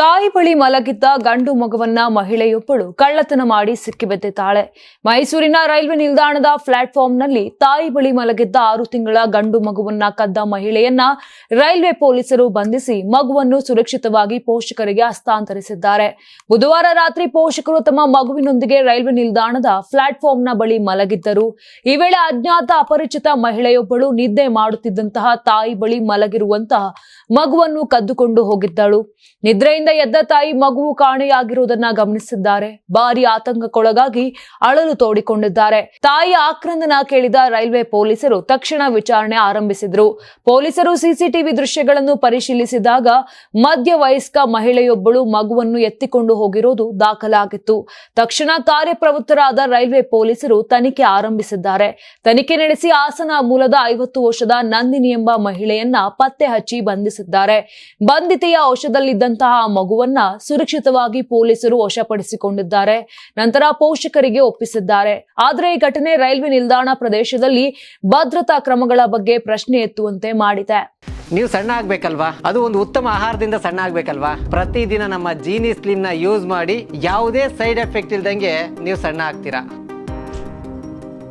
ತಾಯಿ ಬಳಿ ಮಲಗಿದ್ದ ಗಂಡು ಮಗುವನ್ನ ಮಹಿಳೆಯೊಬ್ಬಳು ಕಳ್ಳತನ ಮಾಡಿ ಸಿಕ್ಕಿಬಿದ್ದಿದ್ದಾಳೆ. ಮೈಸೂರಿನ ರೈಲ್ವೆ ನಿಲ್ದಾಣದ ಪ್ಲಾಟ್ಫಾರ್ಮ್ನಲ್ಲಿ ತಾಯಿ ಬಳಿ ಮಲಗಿದ್ದ 6 ತಿಂಗಳ ಗಂಡು ಮಗುವನ್ನ ಕದ್ದ ಮಹಿಳೆಯನ್ನ ರೈಲ್ವೆ ಪೊಲೀಸರು ಬಂಧಿಸಿ ಮಗುವನ್ನು ಸುರಕ್ಷಿತವಾಗಿ ಪೋಷಕರಿಗೆ ಹಸ್ತಾಂತರಿಸಿದ್ದಾರೆ. ಬುಧವಾರ ರಾತ್ರಿ ಪೋಷಕರು ತಮ್ಮ ಮಗುವಿನೊಂದಿಗೆ ರೈಲ್ವೆ ನಿಲ್ದಾಣದ ಪ್ಲಾಟ್ಫಾರ್ಮ್ನ ಬಳಿ ಮಲಗಿದ್ದರು. ಈ ವೇಳೆ ಅಜ್ಞಾತ ಅಪರಿಚಿತ ಮಹಿಳೆಯೊಬ್ಬಳು ನಿದ್ದೆ ಮಾಡುತ್ತಿದ್ದಂತಹ ತಾಯಿ ಬಳಿ ಮಲಗಿರುವಂತಹ ಮಗುವನ್ನು ಕದ್ದುಕೊಂಡು ಹೋಗಿದ್ದಳು. ನಿದ್ರೆಯಿಂದ ಎದ್ದ ತಾಯಿ ಮಗುವು ಕಾಣೆಯಾಗಿರುವುದನ್ನ ಗಮನಿಸಿದ್ದಾರೆ. ಭಾರಿ ಆತಂಕಕ್ಕೊಳಗಾಗಿ ಅಳಲು ತೋಡಿಕೊಂಡಿದ್ದಾರೆ. ತಾಯಿಯ ಆಕ್ರಂದನ ಕೇಳಿದ ರೈಲ್ವೆ ಪೊಲೀಸರು ತಕ್ಷಣ ವಿಚಾರಣೆ ಆರಂಭಿಸಿದ್ರು. ಪೊಲೀಸರು ಸಿಸಿಟಿವಿ ದೃಶ್ಯಗಳನ್ನು ಪರಿಶೀಲಿಸಿದಾಗ ಮಧ್ಯವಯಸ್ಕ ಮಹಿಳೆಯೊಬ್ಬಳು ಮಗುವನ್ನು ಎತ್ತಿಕೊಂಡು ಹೋಗಿರುವುದು ದಾಖಲಾಗಿತ್ತು. ತಕ್ಷಣ ಕಾರ್ಯಪ್ರವೃತ್ತರಾದ ರೈಲ್ವೆ ಪೊಲೀಸರು ತನಿಖೆ ಆರಂಭಿಸಿದ್ದಾರೆ. ತನಿಖೆ ನಡೆಸಿ ಹಾಸನ ಮೂಲದ 50 ವರ್ಷದ ನಂದಿನಿ ಎಂಬ ಮಹಿಳೆಯನ್ನ ಪತ್ತೆ ಹಚ್ಚಿ ಬಂಧಿಸಿದ್ದಾರೆ. ಬಂಧಿತೆಯ ವಶದಲ್ಲಿದ್ದಂತಹ ಮಗುವನ್ನ ಸುರಕ್ಷಿತವಾಗಿ ಪೊಲೀಸರು ವಶಪಡಿಸಿಕೊಂಡಿದ್ದಾರೆ. ನಂತರ ಪೋಷಕರಿಗೆ ಒಪ್ಪಿಸಿದ್ದಾರೆ. ಆದರೆ ಈ ಘಟನೆ ರೈಲ್ವೆ ನಿಲ್ದಾಣ ಪ್ರದೇಶದಲ್ಲಿ ಭದ್ರತಾ ಕ್ರಮಗಳ ಬಗ್ಗೆ ಪ್ರಶ್ನೆ ಎತ್ತುವಂತೆ ಮಾಡಿದೆ. ನೀವು ಸಣ್ಣ ಆಗ್ಬೇಕಲ್ವಾ? ಅದು ಒಂದು ಉತ್ತಮ ಆಹಾರದಿಂದ ಸಣ್ಣ ಆಗ್ಬೇಕಲ್ವಾ? ಪ್ರತಿದಿನ ನಮ್ಮ ಜೀನಿ ಸ್ಲಿಮ್ ನ ಯೂಸ್ ಮಾಡಿ ಯಾವುದೇ ಸೈಡ್ ಎಫೆಕ್ಟ್ ಇಲ್ದಂಗೆ ನೀವು ಸಣ್ಣ ಆಗ್ತೀರಾ.